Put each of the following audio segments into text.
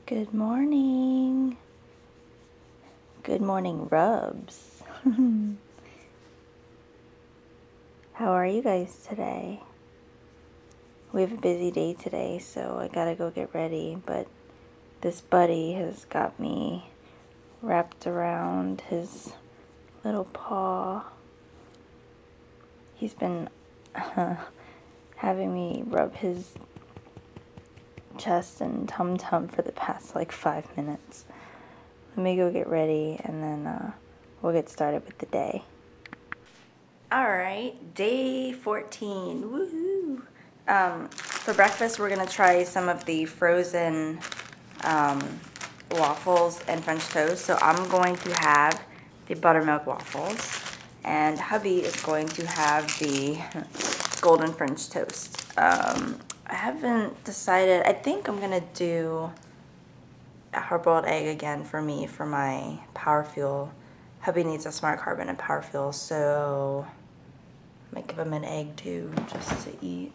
Good morning. Good morning, Rubs. How are you guys today? We have a busy day today, so I gotta go get ready, but this buddy has got me wrapped around his little paw. He's been having me rub his chest and tum-tum for the past like 5 minutes. Let me go get ready and then we'll get started with the day. Alright, day 14. Woohoo! For breakfast we're gonna try some of the frozen waffles and French toast. So I'm going to have the buttermilk waffles and hubby is going to have the golden French toast. I haven't decided. I think I'm gonna do a hard-boiled egg again for me for my power fuel. Hubby needs a smart carb and a power fuel, so I might give him an egg too just to eat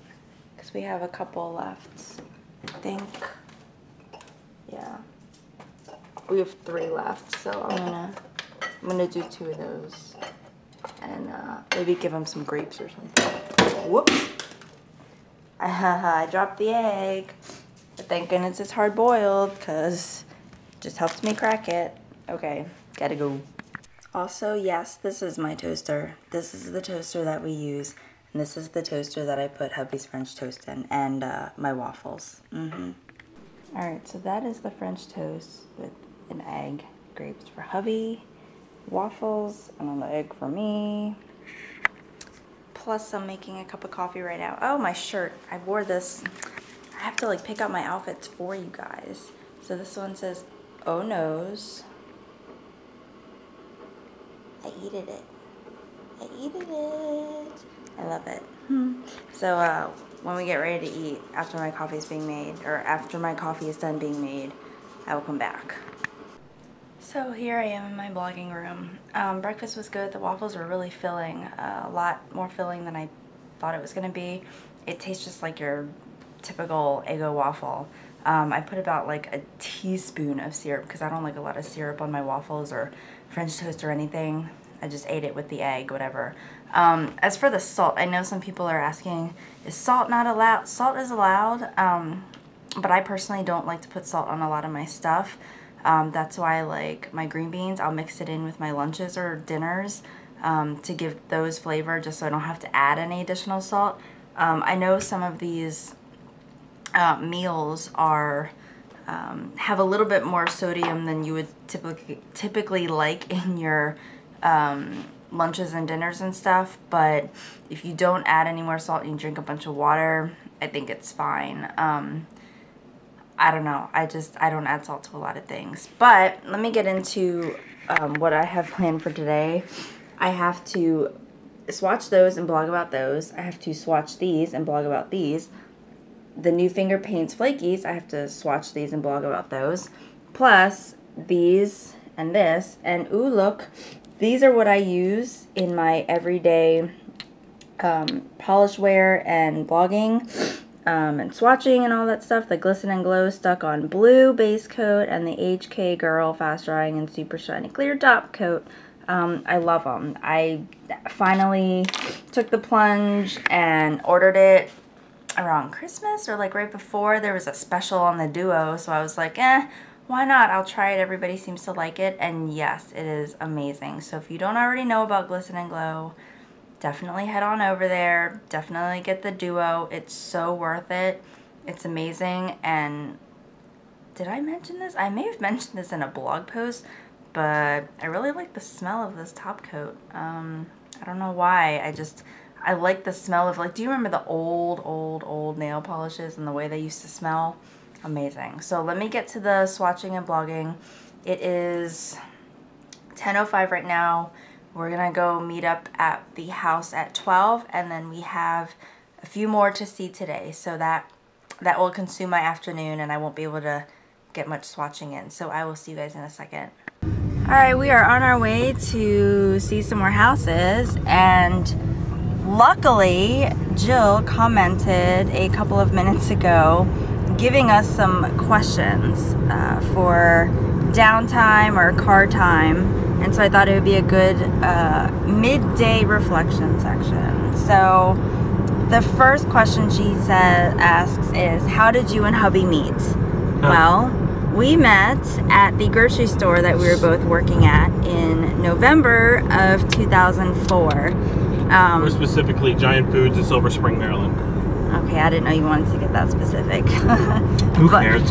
because we have a couple left. I think, yeah, we have 3 left, so I'm gonna do 2 of those and maybe give him some grapes or something. Whoops. I dropped the egg, but thank goodness it's hard boiled because it just helps me crack it. Okay, gotta go. Also, yes, this is my toaster. This is the toaster that we use, and this is the toaster that I put hubby's French toast in, and my waffles. Alright, so that is the French toast with an egg, grapes for hubby, waffles, and an egg for me. Plus, I'm making a cup of coffee right now. Oh, my shirt. I wore this. I have to like pick out my outfits for you guys. So this one says, "Oh noes." I eated it. I eated it. I love it. So when we get ready to eat, after my coffee is being made, or after my coffee is done being made, I will come back. So here I am in my blogging room. Breakfast was good. The waffles were really filling, a lot more filling than I thought it was going to be. It tastes just like your typical Eggo waffle. I put about like a teaspoon of syrup because I don't like a lot of syrup on my waffles or French toast or anything. I just ate it with the egg, whatever. As for the salt, I know some people are asking, is salt not allowed? Salt is allowed, but I personally don't like to put salt on a lot of my stuff. That's why, like, my green beans, I'll mix it in with my lunches or dinners to give those flavor, just so I don't have to add any additional salt. I know some of these meals are have a little bit more sodium than you would typically like in your lunches and dinners and stuff, but if you don't add any more salt and you drink a bunch of water, I think it's fine. I don't know. I don't add salt to a lot of things. But let me get into what I have planned for today. I have to swatch those and blog about those. I have to swatch these and blog about these. The new finger paints flakies, I have to swatch these and blog about those. Plus these and this. And ooh, look. These are what I use in my everyday polish wear and blogging. And swatching and all that stuff. The Glisten and Glow Stuck On Blue base coat and the HK Girl Fast Drying and Super Shiny Clear top coat. I love them. I finally took the plunge and ordered it around Christmas or like right before. There was a special on the Duo, so I was like, why not? I'll try it. Everybody seems to like it, and yes, it is amazing. So if you don't already know about Glisten and Glow, definitely head on over there. Definitely get the Duo. It's so worth it. It's amazing. And did I mention this? I may have mentioned this in a blog post, but I really like the smell of this top coat. I don't know why. I like the smell of, like, do you remember the old nail polishes and the way they used to smell? Amazing. So let me get to the swatching and blogging. It is 10:05 right now. We're gonna go meet up at the house at 12, and then we have a few more to see today, so that will consume my afternoon and I won't be able to get much swatching in. So I will see you guys in a second. Alright, we are on our way to see some more houses, and luckily Jill commented a couple of minutes ago giving us some questions for downtime or car time, and so I thought it would be a good midday reflection section. So the first question she asks is, how did you and hubby meet? Well, we met at the grocery store that we were both working at in November of 2004. More specifically, Giant Foods in Silver Spring, Maryland. Okay, I didn't know you wanted to get that specific. Who cares?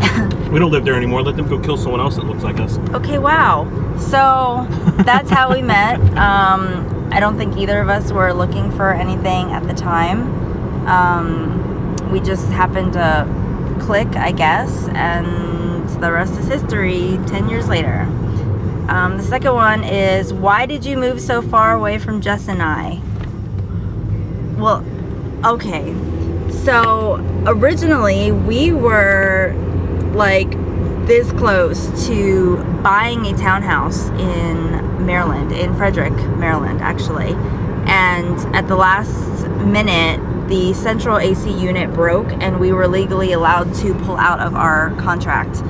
We don't live there anymore. Let them go kill someone else that looks like us. Okay, wow. So that's how we met. I don't think either of us were looking for anything at the time. We just happened to click, I guess, and the rest is history 10 years later. The second one is, why did you move so far away from Jess and I? Well, okay. So originally we were like this close to buying a townhouse in Maryland, in Frederick, Maryland, actually. And at the last minute, the central AC unit broke and we were legally allowed to pull out of our contract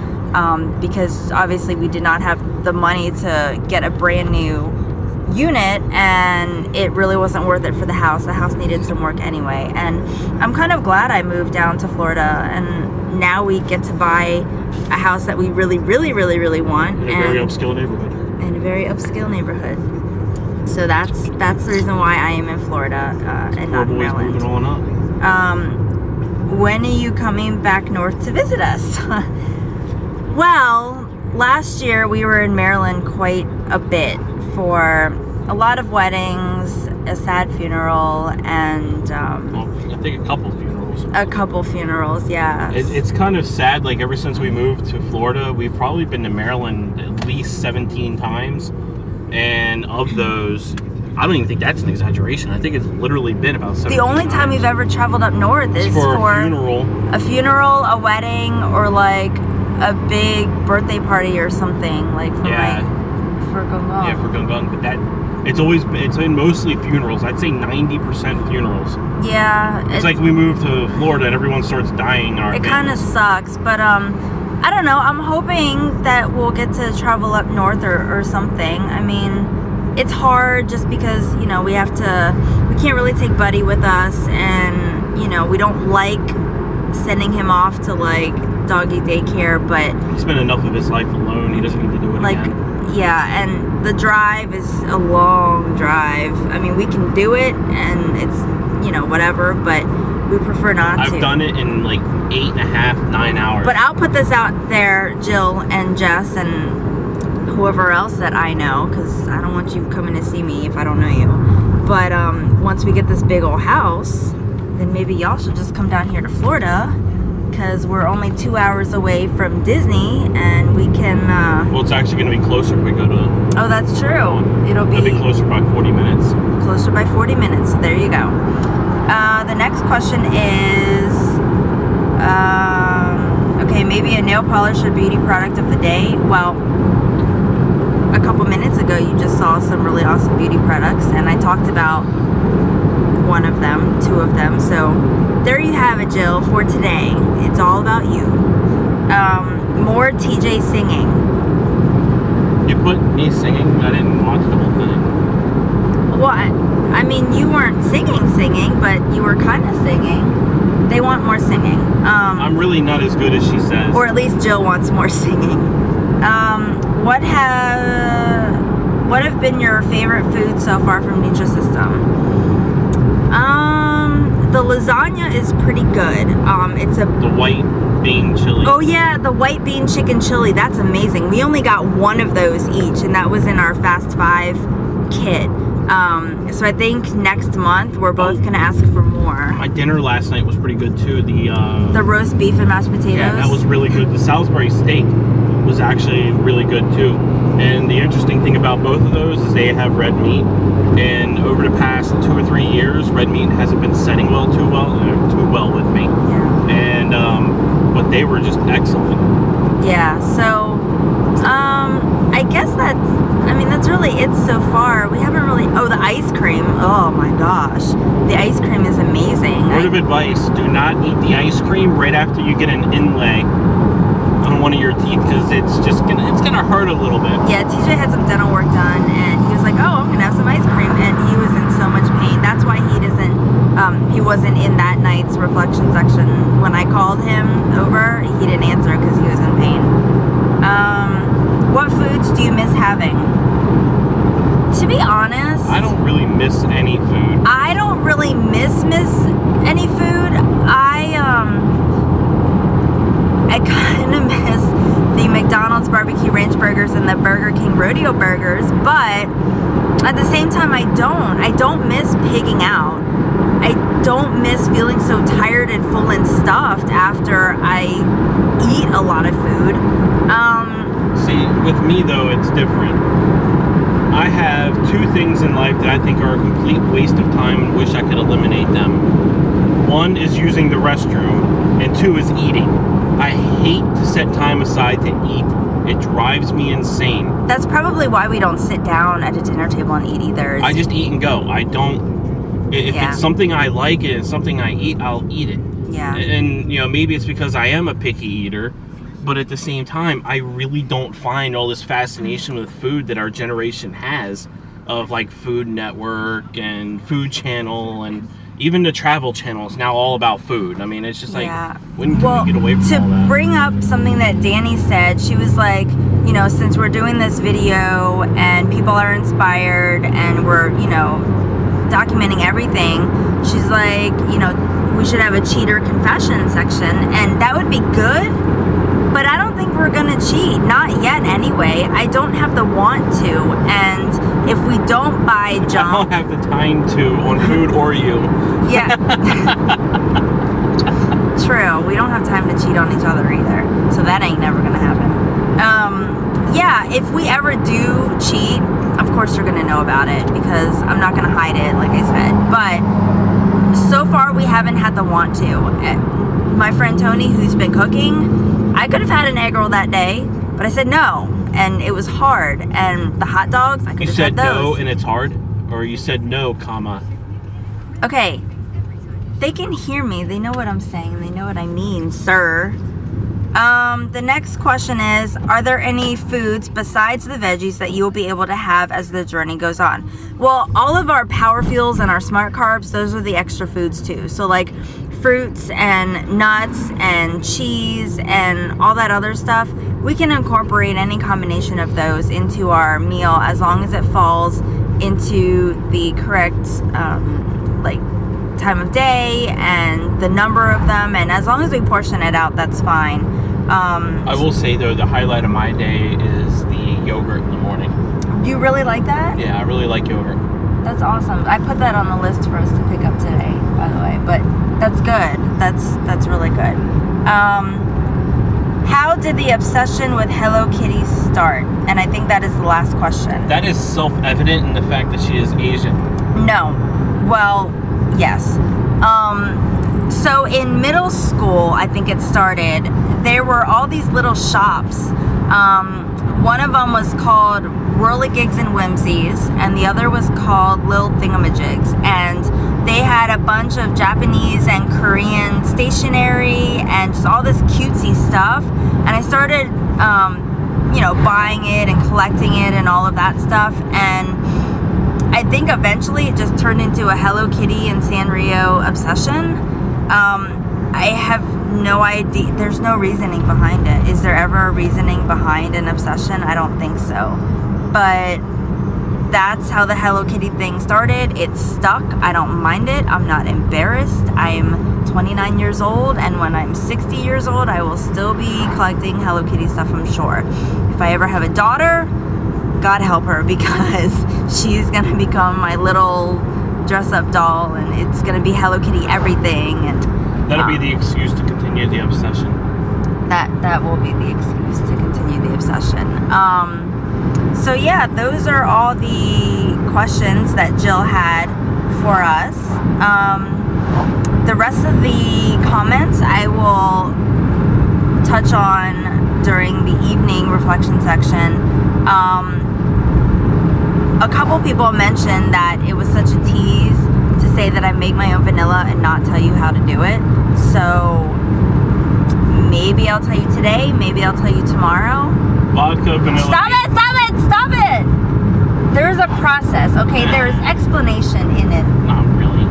because obviously we did not have the money to get a brand new unit, and it really wasn't worth it for the house. The house needed some work anyway, and I'm kind of glad I moved down to Florida, and now we get to buy a house that we really want in a very upscale neighborhood. In a very upscale neighborhood. So that's the reason why I am in Florida and not in Maryland. Moving on up. When are you coming back north to visit us? Well, last year we were in Maryland quite a bit for a lot of weddings, a sad funeral, and well, I think a couple funerals. A couple funerals, yeah. It's kind of sad. Like, ever since we moved to Florida, we've probably been to Maryland at least 17 times, and of those, I don't even think that's an exaggeration. I think it's literally been about 17 The only times. time we've ever traveled up north is for a funeral, a wedding, or like a big birthday party or something, like for for Gungung. Yeah, for Gungung, but it's been mostly funerals. I'd say 90% funerals. Yeah. It's like we moved to Florida and everyone starts dying. It kind of sucks, but I don't know. I'm hoping that we'll get to travel up north or something. I mean, it's hard just because, you know, we can't really take Buddy with us, and, you know, we don't like sending him off to like doggy daycare, but he spent enough of his life alone. He doesn't need to do it again. Yeah, and the drive is a long drive. I mean, we can do it, and it's, you know, whatever, but we prefer not to. I've done it in like 8.5, 9 hours. But I'll put this out there, Jill and Jess and whoever else that I know, because I don't want you coming to see me if I don't know you. But once we get this big old house, then maybe y'all should just come down here to Florida, because we're only 2 hours away from Disney, and we can well, it's actually going to be closer if we go to... Oh, that's true. It'll be closer by 40 minutes. Closer by 40 minutes. So there you go. The next question is, okay, maybe a nail polish or beauty product of the day. Well, a couple minutes ago, you just saw some really awesome beauty products, and I talked about one of them, two of them. So there you have it, Jill, for today. It's all about you. More TJ singing. You put me singing? I didn't watch the whole thing. Well, I mean, you weren't singing, but you were kind of singing. They want more singing. I'm really not as good as she says. Or at least Jill wants more singing. What have been your favorite foods so far from Nutrisystem? The lasagna is pretty good. It's the white bean chili. Oh yeah, the white bean chicken chili. That's amazing. We only got one of those each, and that was in our Fast 5 kit. So I think next month we're both gonna ask for more. My dinner last night was pretty good too. The roast beef and mashed potatoes. Yeah, that was really good. The Salisbury steak was actually really good too. And the interesting thing about both of those is they have red meat. And over the past 2 or 3 years, red meat hasn't been setting too well with me. Yeah. And but they were just excellent. Yeah. So I guess that's that's really it so far. We haven't really, oh, the ice cream. Oh my gosh. The ice cream is amazing. Word of advice, do not eat the ice cream right after you get an inlay on one of your teeth, because it's gonna hurt a little bit. Yeah, TJ had some dental work done, and he was like, oh, I'm gonna have some ice cream, and he was in so much pain. That's why he wasn't in that night's reflection section. When I called him over, he didn't answer because he was in pain. What foods do you miss having? To be honest, I don't really miss any food. I don't really miss any food. I kind of miss the McDonald's barbecue ranch burgers and the Burger King rodeo burgers, but at the same time I don't miss pigging out. I don't miss feeling so tired and full and stuffed after I eat a lot of food. See, with me though, it's different. I have two things in life that I think are a complete waste of time and wish I could eliminate them. One is using the restroom, and two is eating. I hate to set time aside to eat. It drives me insane. That's probably why we don't sit down at a dinner table and eat either. I just eat and go. I don't, if it's something I like and it's something I eat, I'll eat it. Yeah. And, you know, maybe it's because I am a picky eater, but at the same time, I really don't find all this fascination with food that our generation has, of like Food Network and Food Channel, and even the Travel Channel is now all about food. I mean, it's just like, when can we get away from all that? To bring up something that Danny said, she was like, you know, since we're doing this video and people are inspired and we're, you know, documenting everything, she's like, you know, we should have a cheater confession section, and that would be good, but I don't think we're gonna cheat, not yet anyway. I don't have the want to, and if we don't buy junk, I don't have the time to on food or you. Yeah. True, we don't have time to cheat on each other either, so that ain't never gonna happen. Yeah, if we ever do cheat, of course you're gonna know about it, because I'm not gonna hide it, like I said, but so far we haven't had the want to. My friend Tony, who's been cooking, I could have had an egg roll that day, but I said no, and it was hard. And the hot dogs, I could have had those. You said no and it's hard? Or you said no, comma? Okay, they can hear me. They know what I'm saying. They know what I mean, sir. The next question is, are there any foods besides the veggies that you'll be able to have as the journey goes on? Well, all of our power fuels and our smart carbs, those are the extra foods too. So like fruits and nuts and cheese and all that other stuff, we can incorporate any combination of those into our meal as long as it falls into the correct like time of day and the number of them, and as long as we portion it out, that's fine. I will say though, the highlight of my day is the yogurt in the morning. Do you really like that? Yeah, I really like yogurt. That's awesome. I put that on the list for us to pick up today, by the way, but that's good. That's really good. How did the obsession with Hello Kitty start? And I think that is the last question. That is self-evident in the fact that she is Asian. No. Well, yes. So in middle school, I think it started, there were all these little shops. One of them was called Whirligigs and Whimsies, and the other was called Lil Thingamajigs. And they had a bunch of Japanese and Korean stationery and just all this cutesy stuff. And I started, you know, buying it and collecting it and all of that stuff. And I think eventually it just turned into a Hello Kitty and Sanrio obsession. I have no idea. There's no reasoning behind it. Is there ever a reasoning behind an obsession? I don't think so. But that's how the Hello Kitty thing started. It stuck. I don't mind it. I'm not embarrassed. I'm 29 years old, and when I'm 60 years old, I will still be collecting Hello Kitty stuff, I'm sure. If I ever have a daughter, God help her, because she's gonna become my little dress-up doll, and it's gonna be Hello Kitty everything. And that'll be the excuse to continue the obsession. That will be the excuse to continue the obsession. So yeah, those are all the questions that Jill had for us. The rest of the comments I will touch on during the evening reflection section. a couple people mentioned that it was such a tease to say that I make my own vanilla and not tell you how to do it. So maybe I'll tell you today, maybe I'll tell you tomorrow. Vodka, vanilla. Stop it, stop it, stop it! There's a process, okay? There's explanation in it. Not really.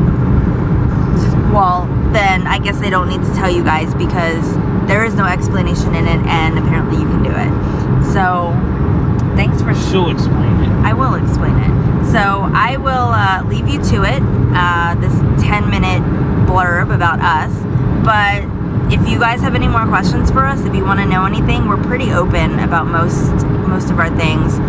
Well, then I guess I don't need to tell you guys because there is no explanation in it and apparently you can do it. So, thanks for... She'll explain it. I will explain it. So, I will leave you to it, this 10-minute blurb about us. But if you guys have any more questions for us, if you want to know anything, we're pretty open about most of our things.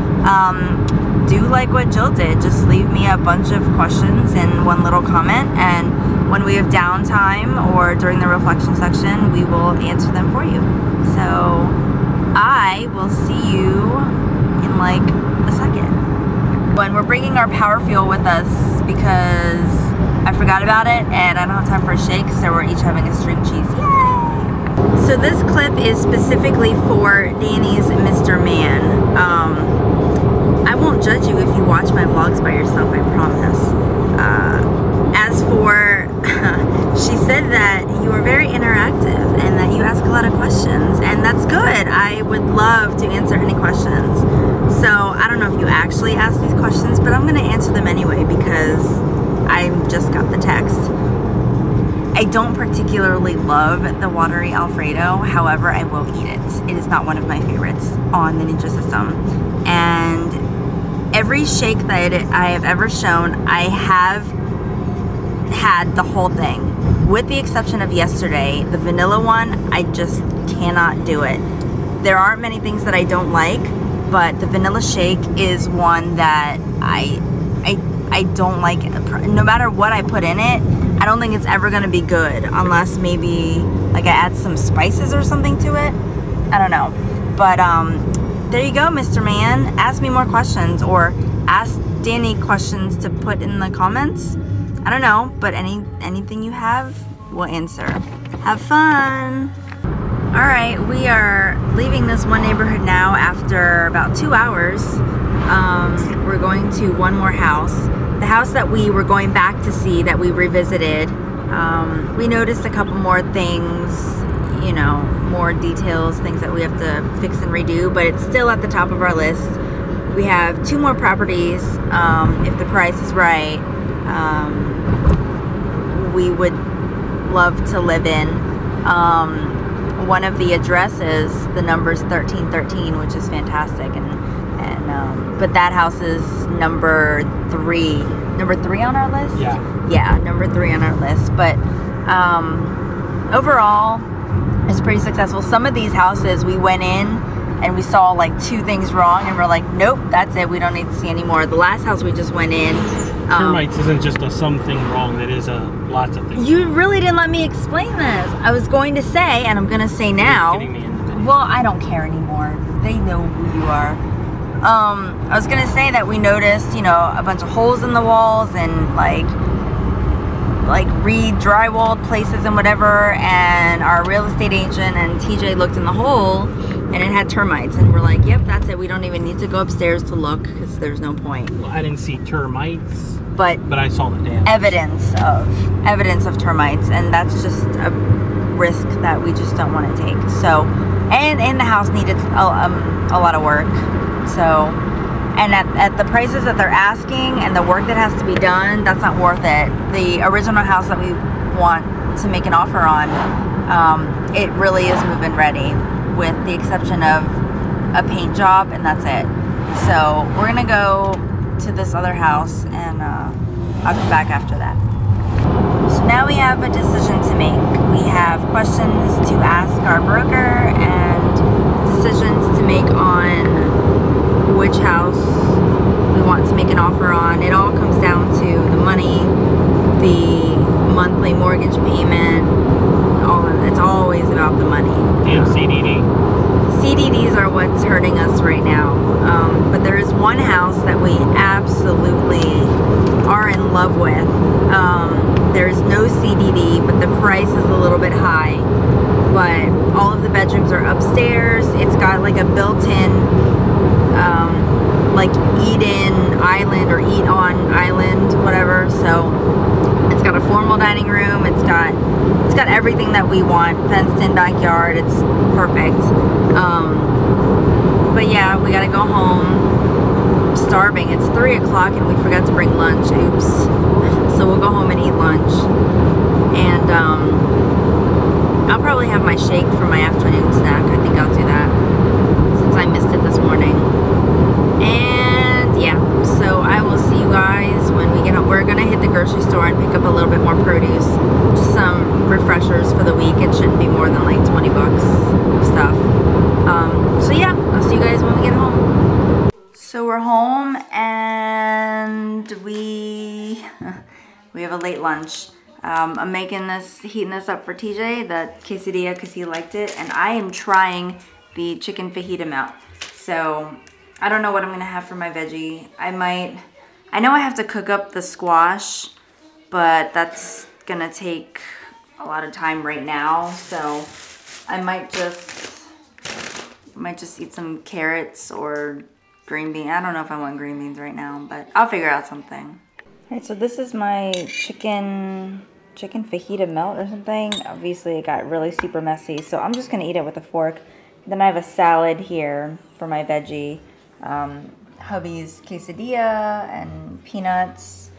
Do like what Jill did. Just leave me a bunch of questions in one little comment, and when we have downtime or during the reflection section, we will answer them for you. So I will see you in like a second. When we're bringing our power fuel with us because I forgot about it and I don't have time for a shake, so we're each having a string cheese. Yay! So this clip is specifically for Danny's Mr. Man. I won't judge you if you watch my vlogs by yourself, I promise. As for, she said that you are very interactive and that you ask a lot of questions, and that's good. I would love to answer any questions. So I don't know if you actually ask these questions, but I'm going to answer them anyway because I just got the text. I don't particularly love the watery Alfredo, however, I will eat it. It is not one of my favorites on the Nutrisystem. And every shake that I have ever shown, I have had the whole thing. With the exception of yesterday, the vanilla one, I just cannot do it. There aren't many things that I don't like, but the vanilla shake is one that I don't like. No matter what I put in it, I don't think it's ever gonna be good unless maybe like I add some spices or something to it. I don't know. But there you go, Mr. Man. Ask me more questions or ask Danny questions to put in the comments. I don't know, but anything you have, we'll answer. Have fun. All right, we are leaving this one neighborhood now after about 2 hours. We're going to one more house. The house that we were going back to see that we revisited, we noticed a couple more things, you know, more details, things that we have to fix and redo, but it's still at the top of our list. We have 2 more properties, if the price is right, we would love to live in. One of the addresses, the number's 1313, which is fantastic, but that house is number 3 on our list. Yeah, number 3 on our list. But overall, it's pretty successful. Some of these houses we went in and we saw like 2 things wrong, and we're like, nope, that's it. We don't need to see any more. The last house we just went in. Termites isn't just a something wrong. It is lots of things. You really didn't let me explain this. I was going to say, and I'm going to say now. Well, I don't care anymore. They know who you are. I was going to say that we noticed, you know, a bunch of holes in the walls and like re-drywalled places and whatever. And our real estate agent and TJ looked in the hole and it had termites. And we're like, yep, that's it. We don't even need to go upstairs to look because there's no point. Well, I didn't see termites. But I saw the damage. Evidence of termites, and that's just a risk that we just don't want to take. So, and the house needed a lot of work. So, and at the prices that they're asking and the work that has to be done, that's not worth it. The original house that we want to make an offer on, it really is move-in ready, with the exception of a paint job, and that's it. So we're gonna go to this other house, and I'll come back after that. So now we have a decision to make. We have questions to ask our broker and decisions to make on which house we want to make an offer on. It all comes down to the money, the monthly mortgage payment, it's always about the money. Damn CDD. CDDs are what's hurting us right now. But there is one house that we absolutely are in love with. There's no CDD, but the price is a little bit high. But all of the bedrooms are upstairs. It's got like a built-in like eat in island or eat on island, whatever. So it's got a formal dining room. It's got everything that we want. Fenced in backyard. It's perfect. But yeah, we gotta go home. I'm starving. It's 3 o'clock and we forgot to bring lunch. Oops. So we'll go home and eat lunch. And I'll probably have my shake for my afternoon snack. I think I'll do that since I missed it this morning. And yeah, so I will see you guys when we get home. We're gonna hit the grocery store and pick up a little bit more produce. Just some refreshers for the week. It shouldn't be more than like 20 bucks of stuff. So yeah, I'll see you guys when we get home. So we're home and we have a late lunch. I'm making this, heating this up for TJ, the quesadilla, because he liked it, and I am trying the chicken fajita melt. So I don't know what I'm gonna have for my veggie. I know I have to cook up the squash, but that's gonna take a lot of time right now. So I might just eat some carrots or green beans. I don't know if I want green beans right now, but I'll figure out something. Alright, so this is my chicken fajita melt or something. Obviously it got really super messy, so I'm just gonna eat it with a fork. Then I have a salad here for my veggie. Hubby's quesadilla and peanuts.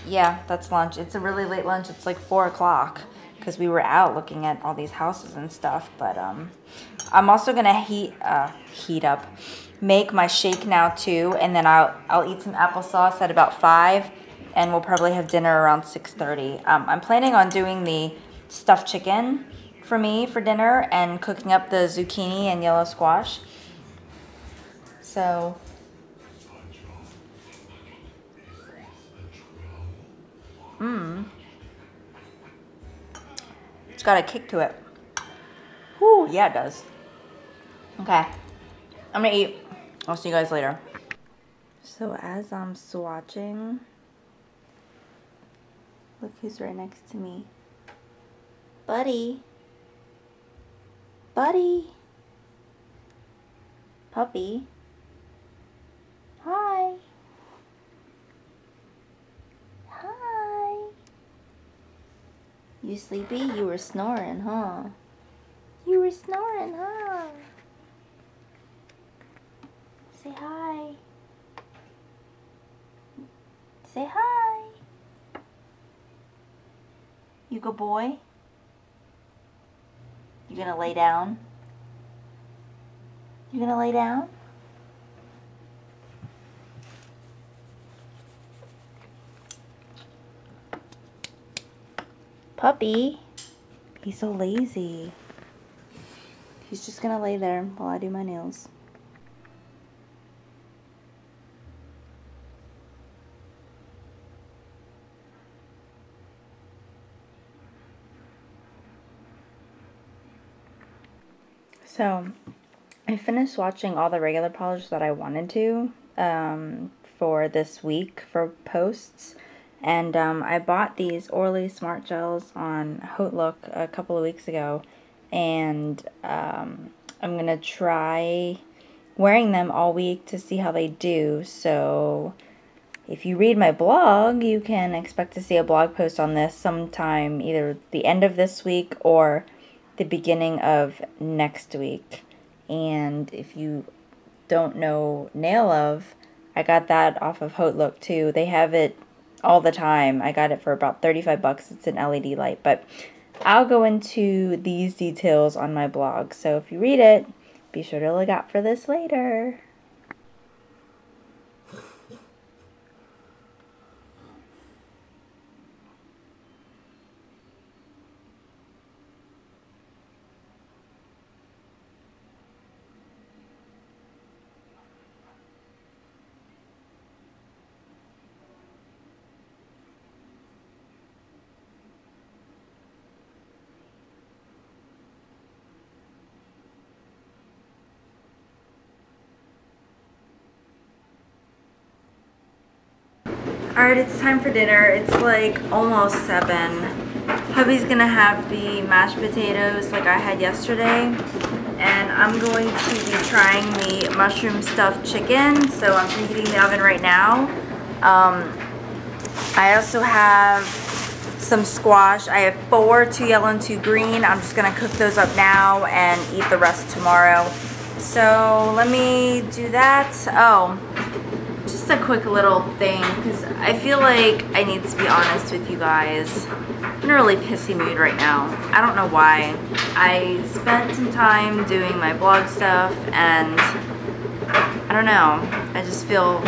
Yeah, that's lunch. It's a really late lunch. It's like 4 o'clock because we were out looking at all these houses and stuff. But I'm also gonna make my shake now too, and then I'll eat some applesauce at about 5, and we'll probably have dinner around 6:30. I'm planning on doing the stuffed chicken for me for dinner and cooking up the zucchini and yellow squash. So it's got a kick to it. Whoo, yeah it does. Okay, I'm gonna eat. I'll see you guys later. So as I'm swatching, look who's right next to me. Buddy. Buddy. Puppy. Hi. Hi. You sleepy? You were snoring, huh? You were snoring, huh? Say hi. Say hi. You good boy? You gonna lay down? You gonna lay down? Puppy. He's so lazy. He's just gonna lay there while I do my nails. So, I finished watching all the regular polish that I wanted to for this week for posts. And I bought these Orly Smart Gels on Hotlook a couple of weeks ago. And I'm going to try wearing them all week to see how they do. So, if you read my blog, you can expect to see a blog post on this sometime either the end of this week or the beginning of next week. And if you don't know Nail Of, I got that off of Hotlook too. They have it all the time. I got it for about 35 bucks. It's an LED light, but I'll go into these details on my blog. So if you read it, be sure to look out for this later. Alright, it's time for dinner. It's like almost 7. Hubby's gonna have the mashed potatoes like I had yesterday. and I'm going to be trying the mushroom stuffed chicken. So I'm preheating the oven right now. I also have some squash. I have 4, 2 yellow and 2 green. I'm just gonna cook those up now and eat the rest tomorrow. So let me do that. Oh, just a quick little thing, because I feel like I need to be honest with you guys. I'm in a really pissy mood right now. I don't know why. I spent some time doing my blog stuff, and I don't know. I just feel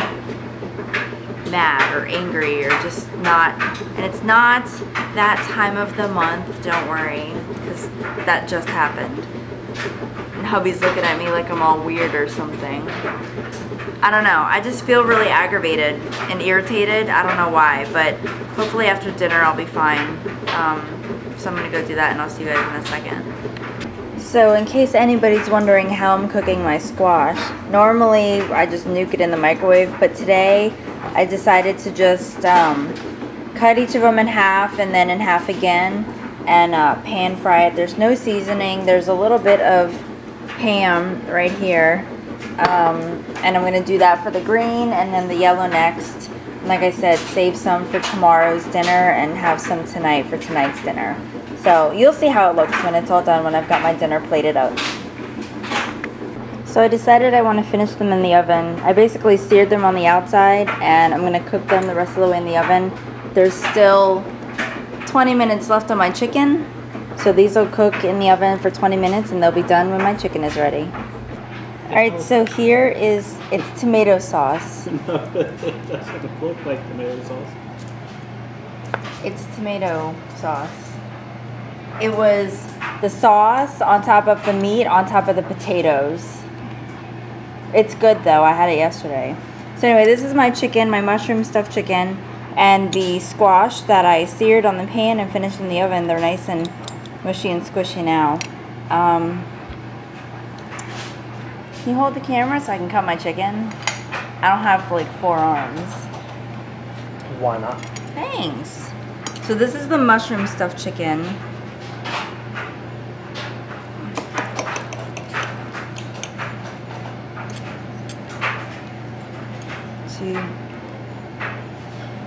mad or angry or just not, and it's not that time of the month, don't worry, because that just happened. And hubby's looking at me like I'm all weird or something. I don't know, I just feel really aggravated and irritated. I don't know why, but hopefully after dinner I'll be fine. So I'm gonna go do that, and I'll see you guys in a second. So in case anybody's wondering how I'm cooking my squash, normally I just nuke it in the microwave, but today I decided to just cut each of them in half and then in half again and pan fry it. There's no seasoning. There's a little bit of ham right here, and I'm going to do that for the green and then the yellow next. And like I said, save some for tomorrow's dinner and have some tonight for tonight's dinner. So you'll see how it looks when it's all done, when I've got my dinner plated out. So I decided I want to finish them in the oven. I basically seared them on the outside, and I'm going to cook them the rest of the way in the oven. There's still 20 minutes left on my chicken, so these will cook in the oven for 20 minutes and they'll be done when my chicken is ready. Alright, so here is, it's tomato sauce. No, it doesn't look like tomato sauce. It's tomato sauce. It was the sauce on top of the meat on top of the potatoes. It's good though, I had it yesterday. So anyway, this is my chicken, my mushroom stuffed chicken, and the squash that I seared on the pan and finished in the oven. They're nice and mushy and squishy now. Can you hold the camera so I can cut my chicken? I don't have like 4 arms. Why not? Thanks. So this is the mushroom stuffed chicken.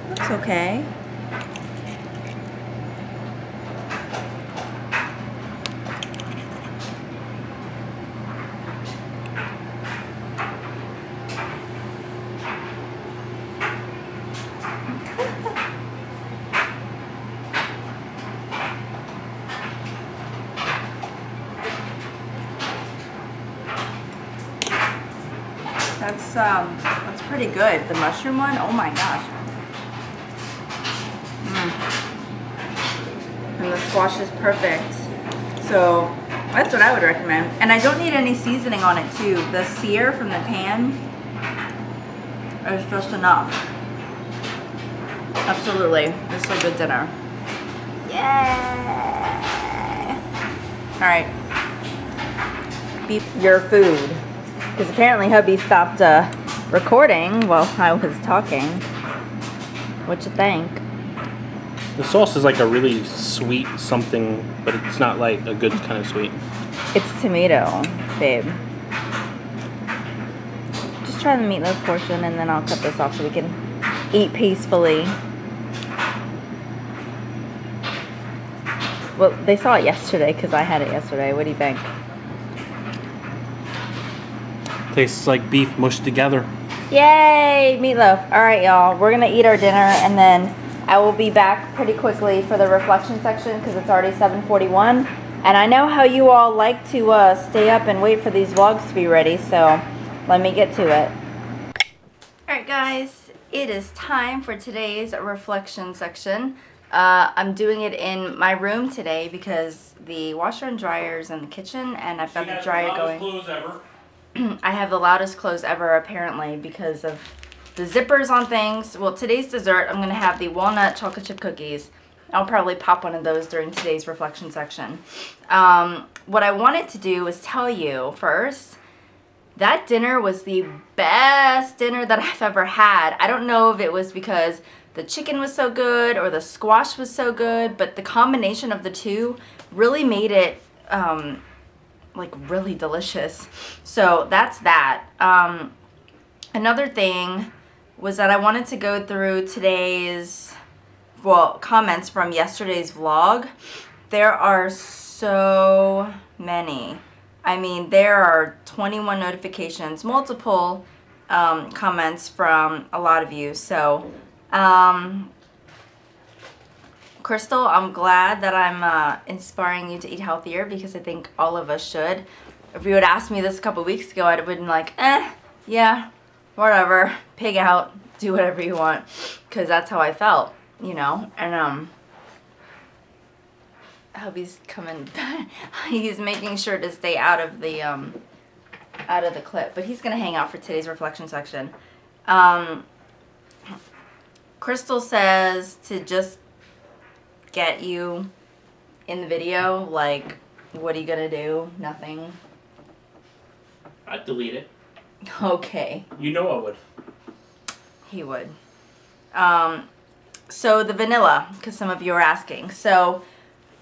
Looks okay. That's pretty good. The mushroom one, oh my gosh. And the squash is perfect. So that's what I would recommend. And I don't need any seasoning on it too. The sear from the pan is just enough. Absolutely. This is a good dinner. Yay! Alright. Beep your food. Because apparently hubby stopped recording while I was talking. What you think? The sauce is like a really sweet something, but it's not like a good kind of sweet. It's tomato, babe. Just try the meatloaf portion and then I'll cut this off so we can eat peacefully. Well, they saw it yesterday because I had it yesterday. What do you think? Tastes like beef mushed together. Yay, meatloaf. Alright, y'all. We're going to eat our dinner, and then I will be back pretty quickly for the reflection section because it's already 7:41. And I know how you all like to stay up and wait for these vlogs to be ready, so let me get to it. Alright, guys. It is time for today's reflection section. I'm doing it in my room today because the washer and dryer is in the kitchen, and I've got the dryer going. I have the loudest clothes ever, apparently, because of the zippers on things. Well, today's dessert, I'm going to have the walnut chocolate chip cookies. I'll probably pop one of those during today's reflection section. What I wanted to do was tell you first, that dinner was the best dinner that I've ever had. I don't know if it was because the chicken was so good or the squash was so good, but the combination of the two really made it like really delicious. So that's that. Another thing was that I wanted to go through today's, well, comments from yesterday's vlog. There are so many. I mean, there are 21 notifications, multiple comments from a lot of you. So, Crystal, I'm glad that I'm inspiring you to eat healthier, because I think all of us should. If you had asked me this a couple weeks ago, I'd have been like, yeah, whatever, pig out, do whatever you want, because that's how I felt, you know. And hubby's coming. He's making sure to stay out of the clip, but he's gonna hang out for today's reflection section. Crystal says to just get you in the video. Like, what are you gonna do? Nothing. I'd delete it. Okay. You know I would. He would. So the vanilla, because some of you are asking. So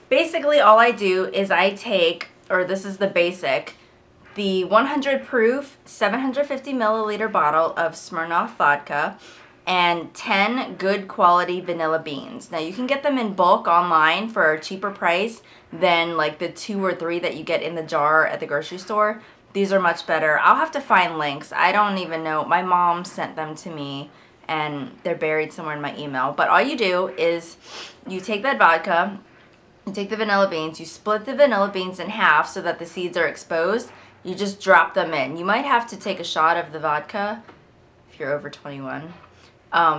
basically all I do is I take, or this is the basic, the 100 proof 750 milliliter bottle of Smirnoff vodka and 10 good quality vanilla beans. Now you can get them in bulk online for a cheaper price than like the 2 or 3 that you get in the jar at the grocery store. These are much better. I'll have to find links. I don't even know. My mom sent them to me and they're buried somewhere in my email. But all you do is you take that vodka, you take the vanilla beans, you split the vanilla beans in half so that the seeds are exposed. You just drop them in. You might have to take a shot of the vodka if you're over 21.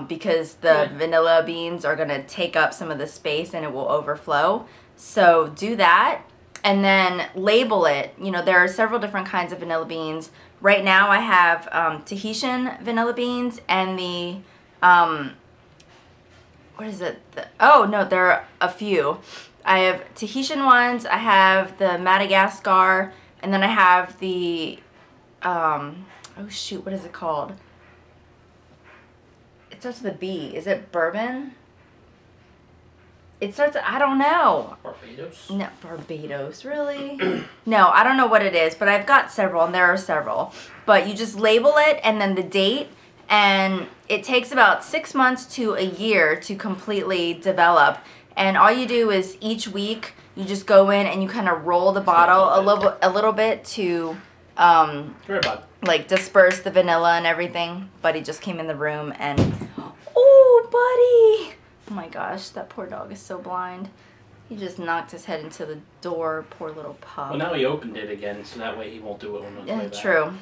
Because the vanilla beans are going to take up some of the space and it will overflow. So do that and then label it. You know, there are several different kinds of vanilla beans. Right now I have Tahitian vanilla beans and the, what is it? Oh, no, there are a few. I have Tahitian ones, I have the Madagascar, and then I have the, oh shoot, what is it called? It starts with a B. Is it bourbon? It starts, I don't know. Barbados? No, Barbados, really? No, I don't know what it is, but I've got several, and there are several. But you just label it and then the date, and it takes about 6 months to a year to completely develop. And all you do is each week you just go in and you kind of roll the bottle a little bit to like disperse the vanilla and everything. Buddy just came in the room and, oh, Buddy! Oh my gosh, that poor dog is so blind. He just knocked his head into the door, poor little pup. Well, now he opened it again, so that way he won't do it on the way back. True.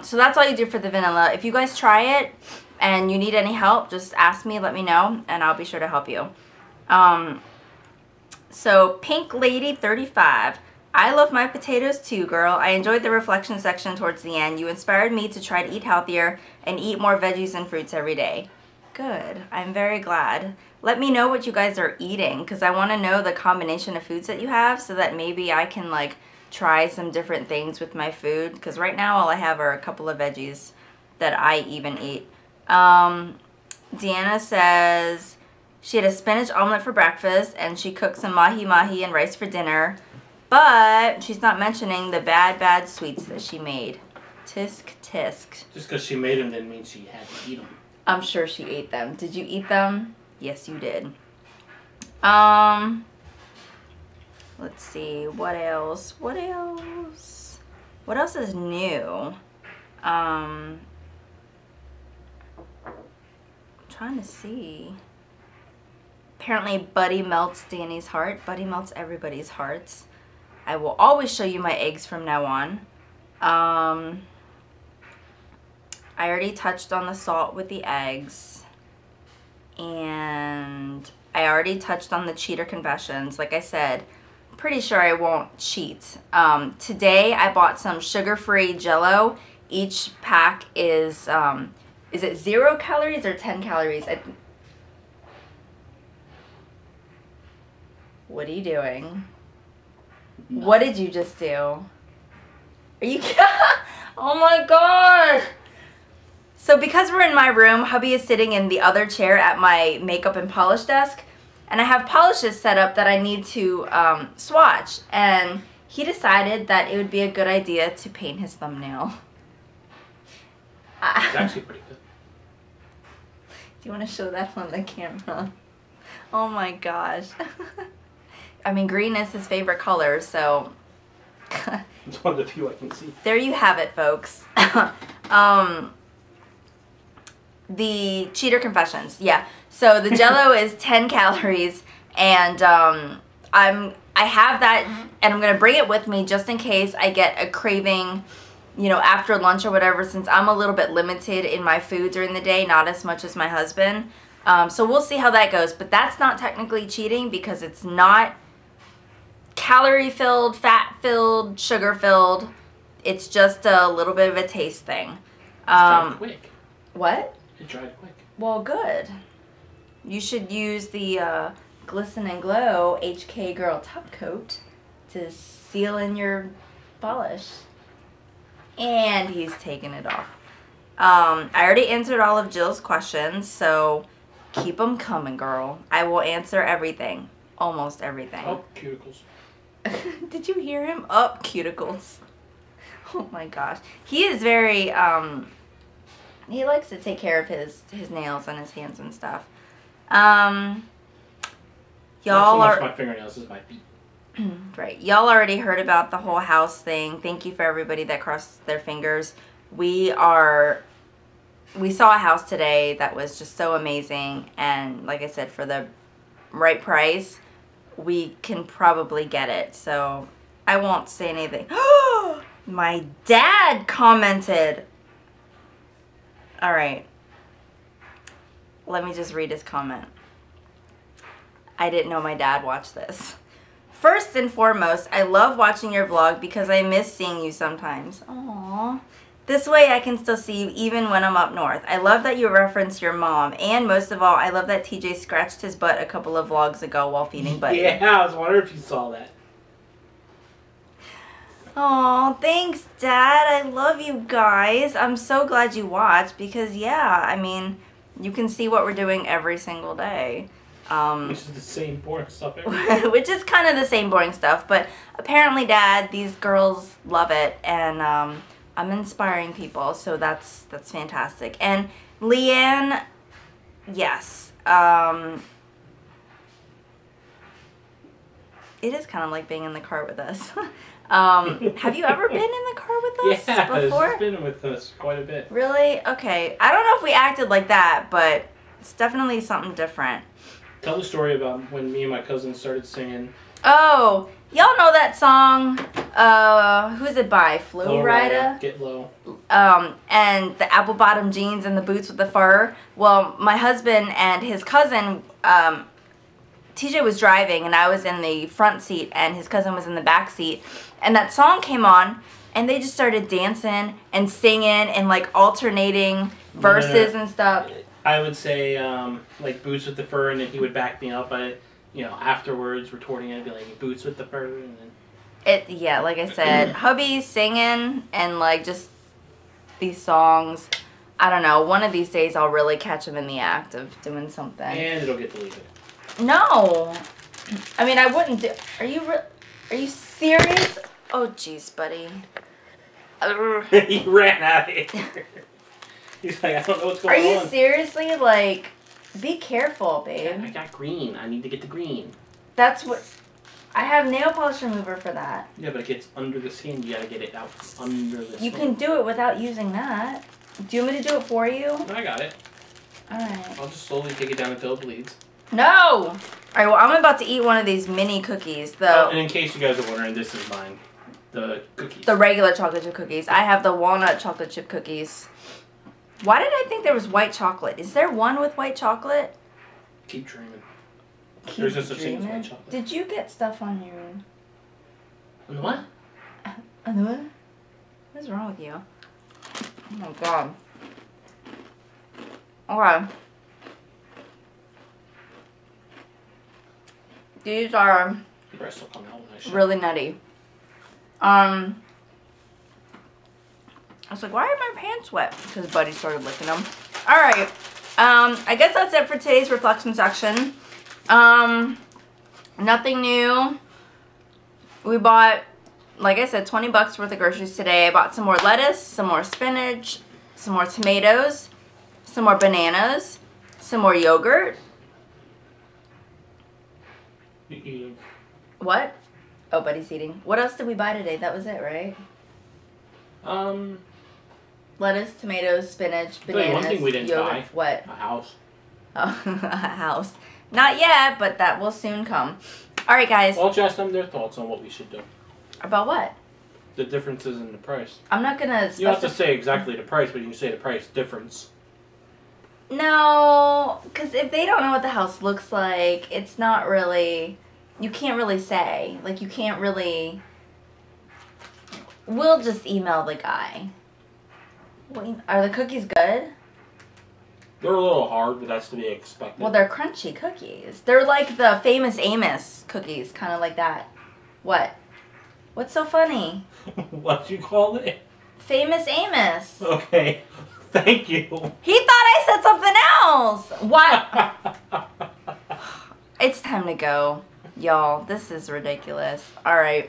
So that's all you do for the vanilla. If you guys try it and you need any help, just ask me, let me know, and I'll be sure to help you. So Pink Lady 35. I love my potatoes too, girl. I enjoyed the reflection section towards the end. You inspired me to try to eat healthier and eat more veggies and fruits every day. Good. I'm very glad. Let me know what you guys are eating, because I want to know the combination of foods that you have so that maybe I can like try some different things with my food, because right now all I have are a couple of veggies that I even eat. Deanna says she had a spinach omelet for breakfast and she cooked some mahi-mahi and rice for dinner, but she's not mentioning the bad sweets that she made. Tisk tisk. Just because she made them didn't mean she had to eat them. I'm sure she ate them. Did you eat them? Yes, you did. Let's see. What else? What else? What else is new? I'm trying to see. Apparently, Buddy melts Danny's heart. Buddy melts everybody's hearts. I will always show you my eggs from now on. I already touched on the salt with the eggs, and I already touched on the cheater confessions. Like I said, I'm pretty sure I won't cheat. Today I bought some sugar-free Jell-O. Each pack is it 0 calories or 10 calories? What are you doing? No. What did you just do? Are you? Oh my God! So because we're in my room, hubby is sitting in the other chair at my makeup and polish desk, and I have polishes set up that I need to swatch, and he decided that it would be a good idea to paint his thumbnail. It's actually pretty good. Do you want to show that on the camera? Oh my gosh. I mean, green is his favorite color, so... It's one of the few I can see. There you have it, folks. The cheater confessions. Yeah. So the Jell-O is 10 calories, and I have that, and I'm gonna bring it with me just in case I get a craving, you know, after lunch or whatever. Since I'm a little bit limited in my food during the day, not as much as my husband. So we'll see how that goes. But that's not technically cheating because it's not calorie-filled, fat-filled, sugar-filled. It's just a little bit of a taste thing. It's dried quick. What? It dried quick. Well, good. You should use the Glisten and Glow HK Girl Top Coat to seal in your polish. And he's taking it off. I already answered all of Jill's questions, so keep them coming, girl. I will answer everything. Almost everything. Oh, cuticles. Did you hear him? Up, cuticles. Oh my gosh. He is very, he likes to take care of his nails and his hands and stuff. Y'all Not so much are... my fingernails as my feet. Right. Y'all already heard about the whole house thing. Thank you for everybody that crossed their fingers. We saw a house today that was just so amazing, and like I said, for the right price, we can probably get it. So I won't say anything. My dad commented. All right. Let me just read his comment. I didn't know my dad watched this. First and foremost, I love watching your vlog because I miss seeing you sometimes. Aww. This way I can still see you even when I'm up north. I love that you reference your mom. And most of all, I love that TJ scratched his butt a couple of vlogs ago while feeding Buddy. Yeah, I was wondering if you saw that. Aw, thanks, Dad. I love you guys. I'm so glad you watched because, yeah, I mean, you can see what we're doing every single day. Which is the same boring stuff every Which is kind of the same boring stuff. But apparently, Dad, these girls love it. And I'm inspiring people, so that's fantastic. And Leanne, yes. It is kind of like being in the car with us. Have you ever been in the car with us before? She's been with us quite a bit. Really? Okay. I don't know if we acted like that, but it's definitely something different. Tell the story about when me and my cousin started singing. Oh, y'all know that song, who's it by? Flo Rida? Get Low. And the apple bottom jeans and the boots with the fur. Well, my husband and his cousin, TJ was driving and I was in the front seat and his cousin was in the back seat. And that song came on and they just started dancing and singing and like alternating verses and stuff. I would say like boots with the fur, and then he would back me up by, you know, afterwards retorting it and be like boots with the fur, and then yeah, like I said, hubby's singing and like just these songs. I don't know. One of these days I'll really catch him in the act of doing something. And it'll get deleted. No, I mean I wouldn't do. Are you serious? Oh jeez, buddy. He ran out of here. He's like, I don't know what's going on. Are you seriously, like, be careful, babe. I got green. I need to get the green. That's what, I have nail polish remover for that. Yeah, but it gets under the skin. You gotta get it out from under the skin. You can do it without using that. Do you want me to do it for you? I got it. Alright. I'll just slowly take it down until it bleeds. No! Alright, well, I'm about to eat one of these mini cookies, though. Oh, and in case you guys are wondering, this is mine. The cookies. The regular chocolate chip cookies. I have the walnut chocolate chip cookies. Why did I think there was white chocolate? Is there one with white chocolate? Keep dreaming. There's no such thing as white chocolate. Did you get stuff on your... On what? On the what? What's wrong with you? Oh my god. Okay. These are The rest will come out when I show. really nutty. I was like, why are my pants wet? Because Buddy started licking them. Alright. I guess that's it for today's reflection section. Nothing new. We bought like I said, 20 bucks worth of groceries today. I bought some more lettuce, some more spinach, some more tomatoes, some more bananas, some more yogurt. What? Oh, Buddy's eating. What else did we buy today? That was it, right? Lettuce, tomatoes, spinach, bananas, one thing we didn't yogurt. buy. What? A house. Oh, a house. Not yet, but that will soon come. All right, guys. I'll ask them their thoughts on what we should do. About what? The differences in the price. I'm not gonna. You don't have to say exactly the price, but you can say the price difference. No, because if they don't know what the house looks like, it's not really. You can't really say. Like, you can't really. We'll just email the guy. Are the cookies good? They're a little hard, but that's to be expected. Well, they're crunchy cookies. They're like the Famous Amos cookies, kind of like that. What? What's so funny? What'd you call it? Famous Amos. Okay, thank you. He thought I said something else. What? It's time to go, y'all. This is ridiculous. All right,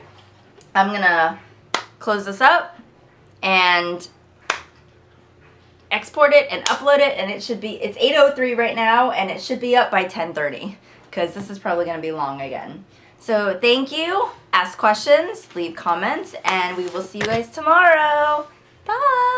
I'm gonna close this up and export it and upload it, and it should be, it's 8:03 right now, and it should be up by 10:30 because this is probably going to be long again. So thank you. Ask questions, leave comments, and we will see you guys tomorrow. Bye.